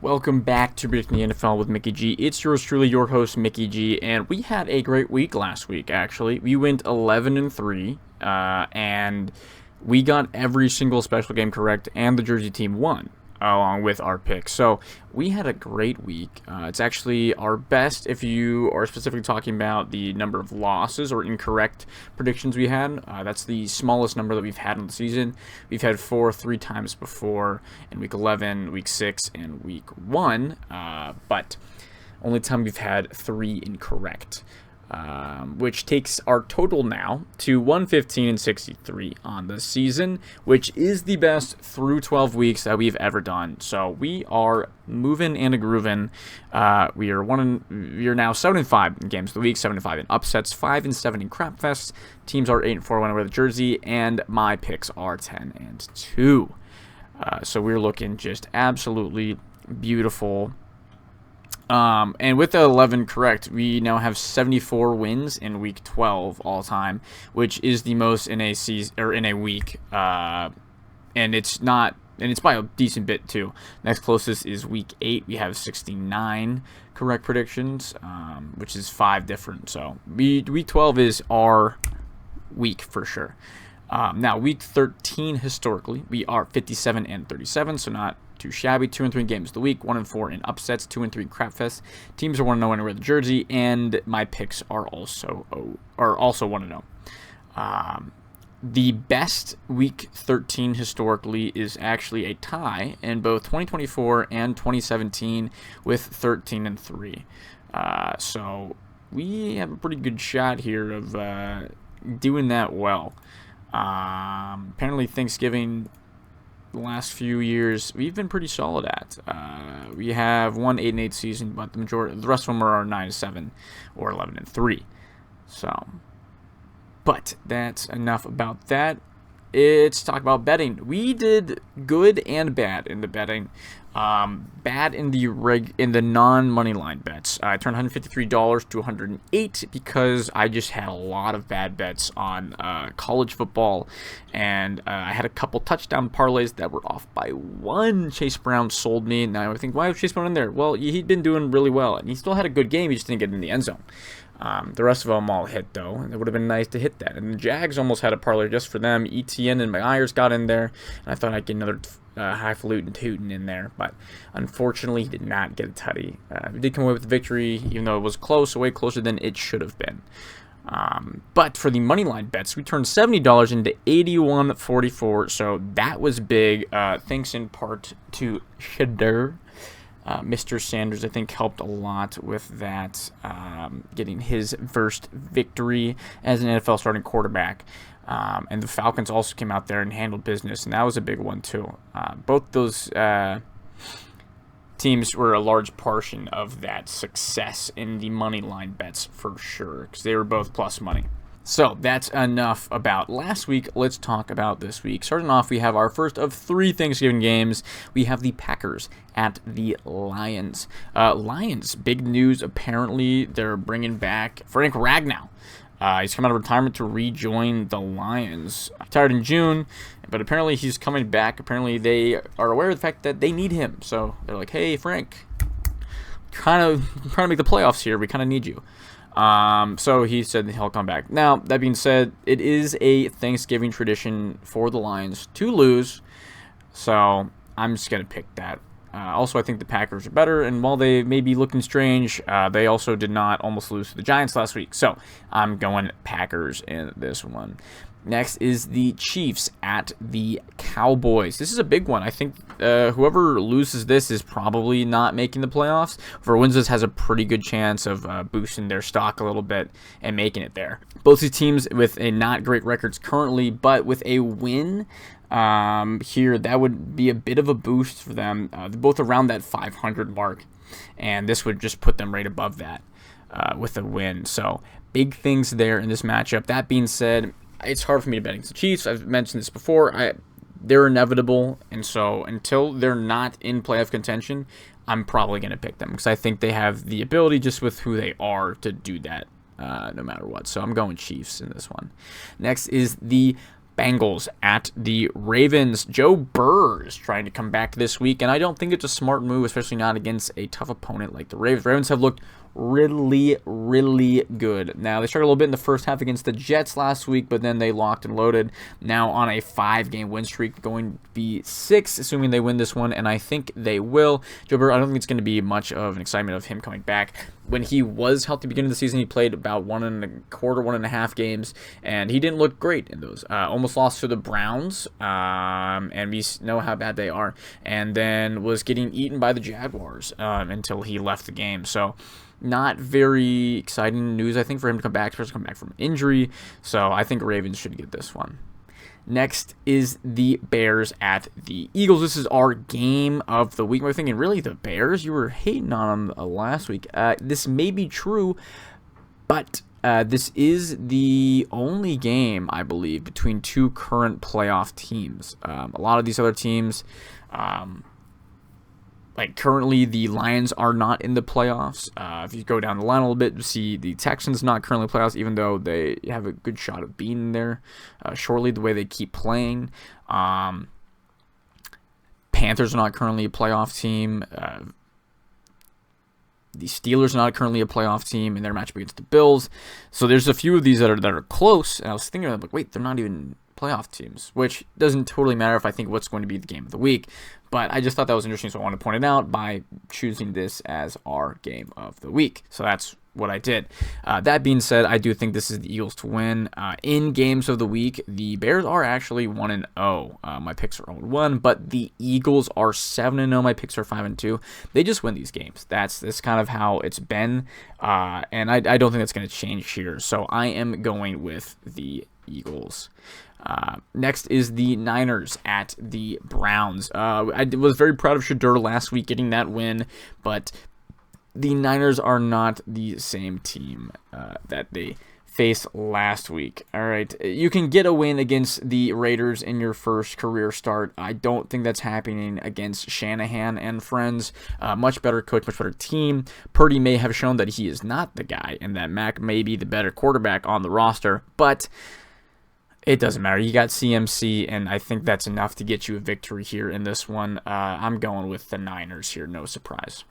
Welcome back to Predicting the NFL with Mickey G. It's yours truly, your host, Mickey G, and we had a great week last week, actually. We went 11-3, and we got every single special game correct, and the Jersey team won, along with our picks. So we had a great week. It's actually our best if you are specifically talking about the number of losses or incorrect predictions we had. That's the smallest number that we've had in the season. We've had 3 times before in week 11, week 6, and week 1, but only time we've had 3 incorrect. Which takes our total now to 115-63 on the season, which is the best through 12 weeks that we've ever done. So we are moving and grooving. We are now 7-5 in games of the week, 7-5 in upsets, 5-7 in crap fests. Teams are 8-4 when I wear the jersey, and my picks are 10-2. So we're looking just absolutely beautiful. And with the 11 correct, we now have 74 wins in week 12 all time, which is the most in a season or in a week. And it's by a decent bit too. Next closest is week 8. We have 69 correct predictions, which is 5 different. So week 12 is our week for sure. Now week 13 historically, we are 57-37, so not too shabby. 2-3 in games of the week, 1-4 in upsets, 2-3 in crap fest. Teams are 1-0 when I wear the jersey, and my picks are also 1-0. The best week 13 historically is actually a tie in both 2024 and 2017 with 13-3. So we have a pretty good shot here of doing that well. Apparently Thanksgiving the last few years we've been pretty solid at. We have one 8-8 season, but the rest of them are 9-7 or 11-3. So, but that's enough about that. It's talk about betting. We did good and bad in the betting. Bad in the non-money line bets. I turned $153 to $108 because I just had a lot of bad bets on college football, and I had a couple touchdown parlays that were off by 1. Chase Brown sold me. Now I think, why was Chase Brown in there? Well, he'd been doing really well, and he still had a good game. He just didn't get in the end zone. The rest of them all hit, though, and it would have been nice to hit that. And the Jags almost had a parlay just for them. ETN and Myers got in there, and I thought I'd get another highfalutin tootin' in there, but unfortunately he did not get a tutty. We did come away with the victory, even though it was close, way closer than it should have been. But for the money line bets, we turned $70 into $81.44, so that was big. Thanks in part to Shadur. Mr. Sanders, I think, helped a lot with that, getting his first victory as an NFL starting quarterback. And the Falcons also came out there and handled business, and that was a big one too. Both those teams were a large portion of that success in the money line bets for sure, because they were both plus money. So that's enough about last week. Let's talk about this week. Starting off, we have our first of 3 Thanksgiving games. We have the Packers at the Lions. Lions, big news. Apparently, they're bringing back Frank Ragnow. He's come out of retirement to rejoin the Lions. Retired in June, but apparently he's coming back. Apparently they are aware of the fact that they need him. So they're like, hey, Frank, trying to make the playoffs here. We kind of need you. So he said he'll come back. Now, that being said, it is a Thanksgiving tradition for the Lions to lose. So I'm just going to pick that. Also, I think the Packers are better, and while they may be looking strange, they also did not almost lose to the Giants last week. So I'm going Packers in this one. Next is the Chiefs at the Cowboys. This is a big one. I think whoever loses this is probably not making the playoffs. Whoever wins this has a pretty good chance of boosting their stock a little bit and making it there. Both these teams with a not great records currently, but with a win here, that would be a bit of a boost for them. They're both around that 500 mark, and this would just put them right above that with a win. So big things there in this matchup. That being said, it's hard for me to bet against the Chiefs. I've mentioned this before. They're inevitable, and so until they're not in playoff contention, I'm probably going to pick them because I think they have the ability, just with who they are, to do that no matter what. So I'm going Chiefs in this one. Next is the Bengals at the Ravens. Joe Burrow is trying to come back this week, and I don't think it's a smart move, especially not against a tough opponent like the Ravens. Ravens have looked really, really good. Now, they struggled a little bit in the first half against the Jets last week, but then they locked and loaded. Now on a 5-game win streak, going to be 6, assuming they win this one, and I think they will. Joe Burrow, I don't think it's going to be much of an excitement of him coming back. When he was healthy beginning of the season, he played about 1.25, 1.5 games, and he didn't look great in those. Almost lost to the Browns, and we know how bad they are, and then was getting eaten by the Jaguars until he left the game. So not very exciting news, I think, for him to come back, especially come back from injury. So I think Ravens should get this one. Next is the Bears at the Eagles. This is our game of the week. We're thinking, really, the Bears? You were hating on them last week. This may be true, but this is the only game, I believe, between 2 current playoff teams. A lot of these other teams, like currently the Lions are not in the playoffs. If you go down the line a little bit, you see the Texans not currently in the playoffs, even though they have a good shot of being there shortly, the way they keep playing. Panthers are not currently a playoff team. The Steelers are not currently a playoff team in their matchup against the Bills. So there's a few of these that are close, and I was thinking, like, wait, they're not even playoff teams, which doesn't totally matter if I think what's going to be the game of the week. But I just thought that was interesting, so I wanted to point it out by choosing this as our game of the week. So that's what I did. That being said, I do think this is the Eagles to win. In games of the week, the Bears are actually 1-0. My picks are 0-1, but the Eagles are 7-0. My picks are 5-2. They just win these games. That's kind of how it's been, and I don't think that's going to change here. So I am going with the Eagles. Next is the Niners at the Browns. I was very proud of Shedeur last week getting that win, but the Niners are not the same team that they faced last week. All right, you can get a win against the Raiders in your first career start. I don't think that's happening against Shanahan and friends. Much better coach, much better team. Purdy may have shown that he is not the guy, and that Mac may be the better quarterback on the roster, but it doesn't matter. You got CMC, and I think that's enough to get you a victory here in this one. I'm going with the Niners here, no surprise.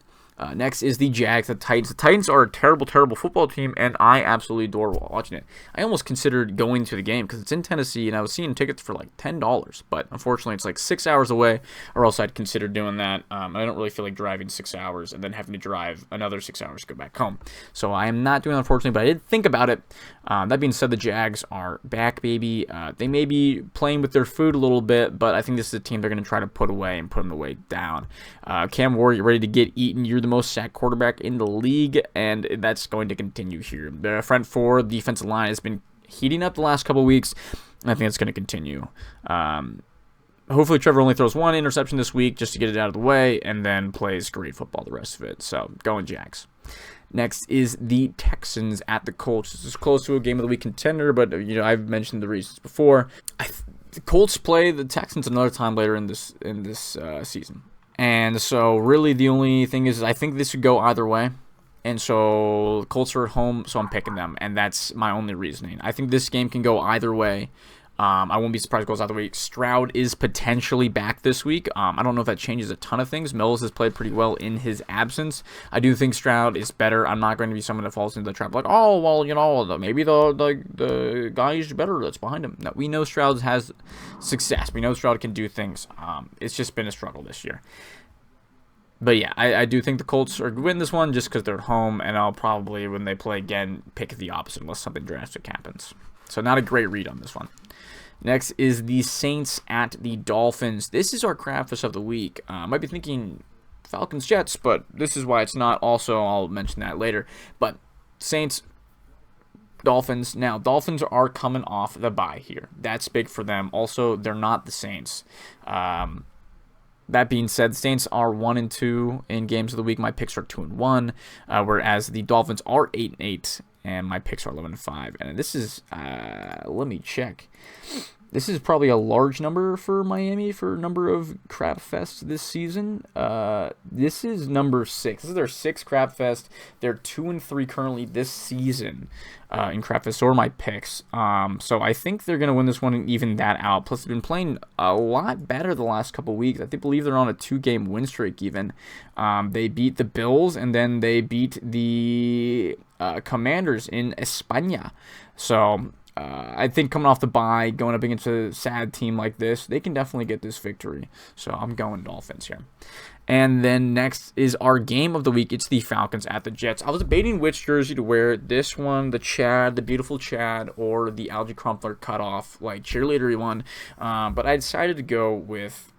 Next is the Jags, the Titans. The Titans are a terrible, terrible football team, and I absolutely adore watching it. I almost considered going to the game because it's in Tennessee, and I was seeing tickets for like $10, but unfortunately it's like 6 hours away, or else I'd consider doing that. I don't really feel like driving 6 hours and then having to drive another 6 hours to go back home. So I am not doing that, unfortunately, but I did think about it. That being said, the Jags are back, baby. They may be playing with their food a little bit, but I think this is a team they're going to try to put away and put them away down. Cam Ward, you're ready to get eaten. You're the most sacked quarterback in the league, and that's going to continue here. The front four defensive line has been heating up the last couple weeks, and I think it's going to continue. Hopefully Trevor only throws 1 interception this week just to get it out of the way, and then plays great football the rest of it. So going Jags. Next is the Texans at the Colts. This is close to a game of the week contender, but I've mentioned the reasons before. The Colts play the Texans another time later in this season. And so really the only thing is I think this could go either way. And so the Colts are at home, so I'm picking them. And that's my only reasoning. I think this game can go either way. I won't be surprised if it goes either way. Stroud is potentially back this week. I don't know if that changes a ton of things. Mills has played pretty well in his absence. I do think Stroud is better. I'm not going to be someone that falls into the trap like, oh, well, maybe the guy is better that's behind him. No, we know Stroud has success. We know Stroud can do things. It's just been a struggle this year. But yeah, I do think the Colts are going to win this one just because they're at home, and I'll probably, when they play again, pick the opposite unless something drastic happens. So not a great read on this one. Next is the Saints at the Dolphins. This is our crapfish of the week. Might be thinking Falcons, Jets, but this is why it's not. Also, I'll mention that later. But Saints, Dolphins. Now, Dolphins are coming off the bye here. That's big for them. Also, they're not the Saints. That being said, the Saints are 1-2 in games of the week. My picks are 2-1, whereas the Dolphins are 8-8. And my picks are 11-5. And this is, let me check. This is probably a large number for Miami for number of crap fests this season. This is number 6. This is their 6th crap fest. They're 2-3 currently this season in crap fest. So are my picks. So I think they're gonna win this one and even that out. Plus, they've been playing a lot better the last couple weeks. I believe they're on a 2-game win streak even. They beat the Bills and then they beat the Commanders in España. So I think coming off the bye, going up against a sad team like this, they can definitely get this victory. So I'm going Dolphins here. And then next is our game of the week. It's the Falcons at the Jets. I was debating which jersey to wear. This one, the Chad, the beautiful Chad, or the Algie Crumpler cutoff, like cheerleadery one. But I decided to go with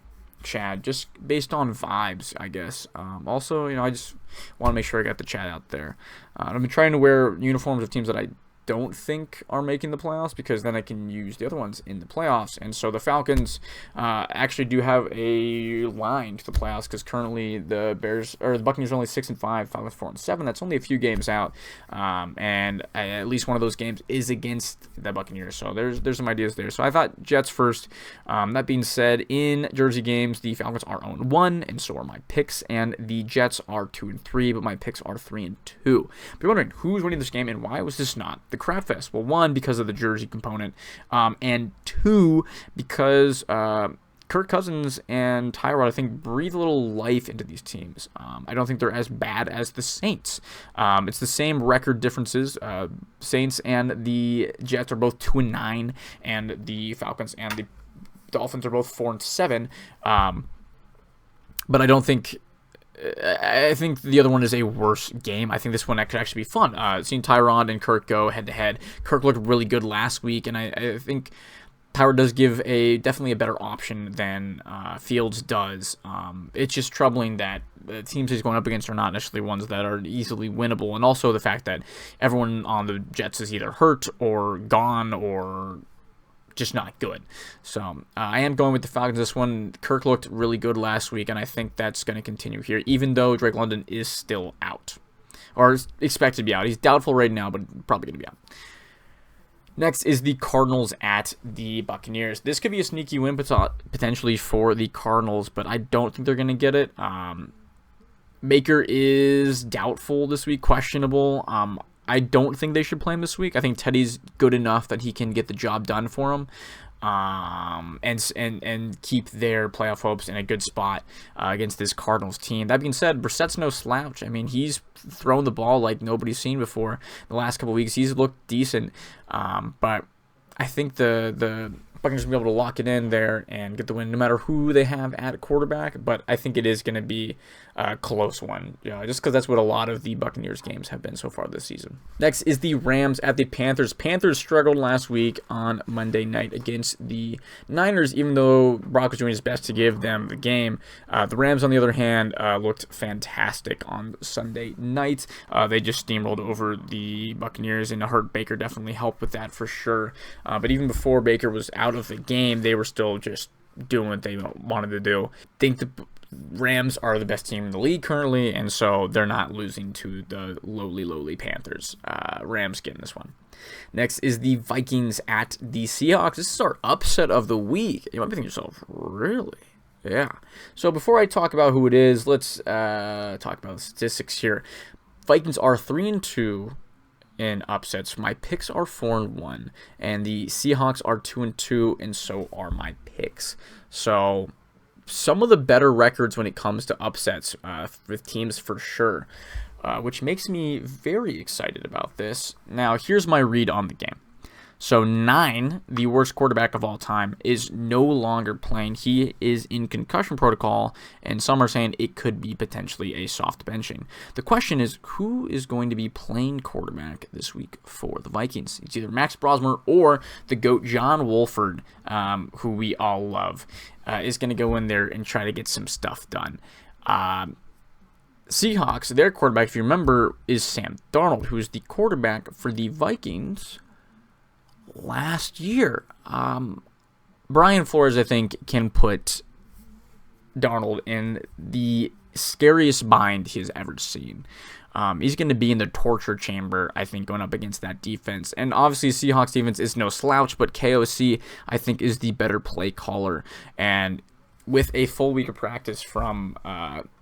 Chad just based on vibes, I guess. Also, I just want to make sure I got the Chad out there. I've been trying to wear uniforms of teams that I don't think are making the playoffs, because then I can use the other ones in the playoffs. And so the Falcons actually do have a line to the playoffs, because currently the Buccaneers are only 6-5, Falcons 4-7. That's only a few games out, and at least one of those games is against the Buccaneers. So there's some ideas there. So I thought Jets first. That being said, in Jersey games, the Falcons are 0-1, and so are my picks, and the Jets are 2-3, but my picks are 3-2. But you're wondering who's winning this game and why was this not the Crab Fest? Well, 1, because of the jersey component, and 2, because Kirk Cousins and Tyrod, I think, breathe a little life into these teams. I don't think they're as bad as the Saints. It's the same record differences. Saints and the Jets are both 2-9, and the Falcons and the Dolphins are both 4-7. But I don't think. I think the other one is a worse game. I think this one could actually be fun. Seeing Tyrod and Kirk go head-to-head. Kirk looked really good last week, and I think Tyrod does give definitely a better option than Fields does. It's just troubling that the teams he's going up against are not necessarily ones that are easily winnable, and also the fact that everyone on the Jets is either hurt or gone or just not good. So I am going with the Falcons this one. Kirk looked really good last week, and I think that's going to continue here, even though Drake London is still out, or is expected to be out. He's doubtful right now, but probably going to be out. Next is the Cardinals at the Buccaneers. This could be a sneaky win potentially for the Cardinals, but I don't think they're going to get it. Baker is doubtful this week, questionable. I don't think they should play him this week. I think Teddy's good enough that he can get the job done for him, and keep their playoff hopes in a good spot against this Cardinals team. That being said, Brissett's no slouch. I mean, he's thrown the ball like nobody's seen before the last couple of weeks. He's looked decent, but I think the Buccaneers will be able to lock it in there and get the win no matter who they have at quarterback, but I think it is going to be a close one, just because that's what a lot of the Buccaneers games have been so far this season. Next is the Rams at the Panthers. Panthers struggled last week on Monday night against the Niners, even though Brock was doing his best to give them the game. The Rams, on the other hand, looked fantastic on Sunday night. They just steamrolled over the Buccaneers, and Hurt Baker definitely helped with that for sure. But even before Baker was out of the game, they were still just doing what they wanted to do. I think the Rams are the best team in the league currently, and so they're not losing to the lowly Panthers. Rams getting this one. Next is the Vikings at the Seahawks. This is our upset of the week. You might be thinking to yourself, really? Yeah. So before I talk about who it is, let's talk about the statistics here. Vikings are 3-2 in upsets. My picks are 4-1, and the Seahawks are 2-2, and so are my picks. So some of the better records when it comes to upsets with teams for sure, which makes me very excited about this. Now, here's my read on the game. So 9, the worst quarterback of all time, is no longer playing. He is in concussion protocol, and some are saying it could be potentially a soft benching. The question is, who is going to be playing quarterback this week for the Vikings? It's either Max Brosmer or the GOAT John Wolford, who we all love, is going to go in there and try to get some stuff done. Seahawks, their quarterback, if you remember, is Sam Darnold, who is the quarterback for the Vikings last year. Brian Flores, I think, can put Darnold in the scariest bind he has ever seen. He's going to be in the torture chamber, I think, going up against that defense. And obviously, Seahawks defense is no slouch, but KOC, I think, is the better play caller. And with a full week of practice from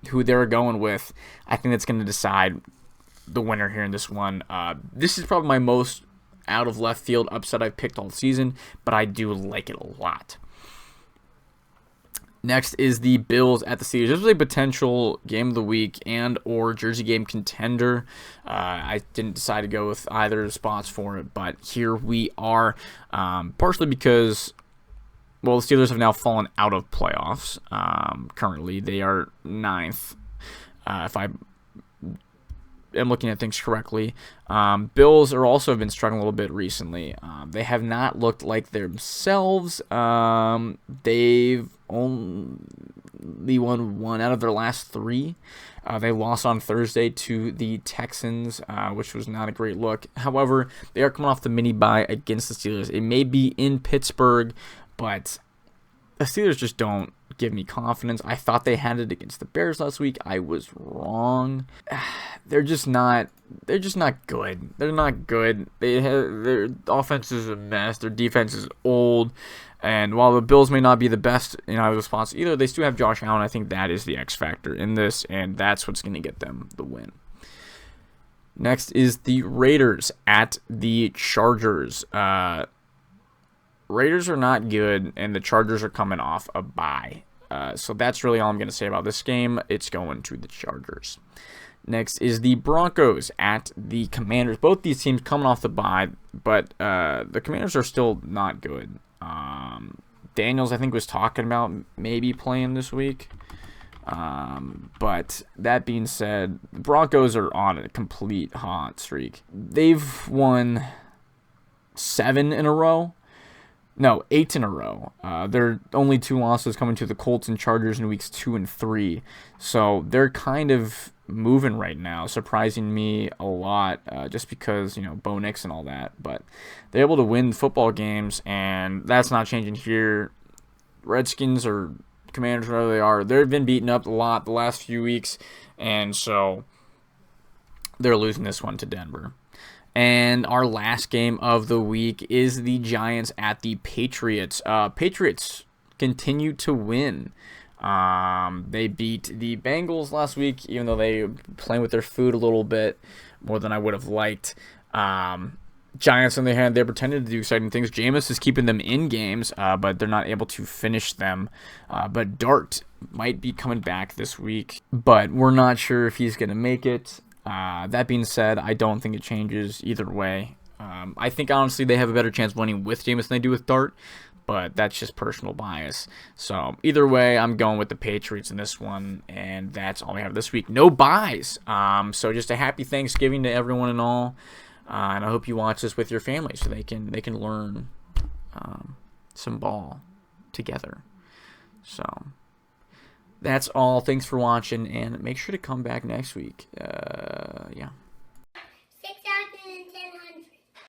who they're going with, I think that's going to decide the winner here in this one. This is probably my most out of left field upset I've picked all season, but I do like it a lot. Next is the Bills at the Steelers. This was a potential game of the week and or jersey game contender. I didn't decide to go with either spots for it, but here we are. Partially because, well, the Steelers have now fallen out of playoffs. Currently, they are 9th, if I am looking at things correctly. Bills are also been struggling a little bit recently. They have not looked like themselves. They've only won 1 out of their last 3. They lost on Thursday to the Texans, which was not a great look. However, they are coming off the mini bye against the Steelers. It may be in Pittsburgh, but the Steelers just don't give me confidence. I thought they had it against the Bears last week. I was wrong. They're just not good. They're not good. Their offense is a mess. Their defense is old. And while the Bills may not be the best in either response either, they still have Josh Allen. I think that is the X factor in this, and that's what's going to get them the win. Next is the Raiders at the Chargers. Raiders are not good, and the Chargers are coming off a bye. So that's really all I'm going to say about this game. It's going to the Chargers. Next is the Broncos at the Commanders. Both these teams coming off the bye, but the Commanders are still not good. Daniels, I think, was talking about maybe playing this week. But that being said, the Broncos are on a complete hot streak. They've won 7 in a row. No, 8 in a row. Their only 2 losses coming to the Colts and Chargers in weeks 2 and 3. So they're kind of moving right now, surprising me a lot, just because, Bo Nix and all that. But they're able to win football games, and that's not changing here. Redskins or Commanders, wherever they are, they've been beaten up a lot the last few weeks, and so they're losing this one to Denver. And our last game of the week is the Giants at the Patriots. Patriots continue to win. They beat the Bengals last week, even though they were playing with their food a little bit more than I would have liked. Giants, on the other hand, they're pretending to do exciting things. Jameis is keeping them in games, but they're not able to finish them. But Dart might be coming back this week, but we're not sure if he's going to make it. That being said, I don't think it changes either way. I think, honestly, they have a better chance of winning with Jameis than they do with Dart, but that's just personal bias. So either way, I'm going with the Patriots in this one, and that's all we have this week. No buys. So just a happy Thanksgiving to everyone and all, and I hope you watch this with your family so they can learn some ball together. So that's all. Thanks for watching, and make sure to come back next week. Yeah.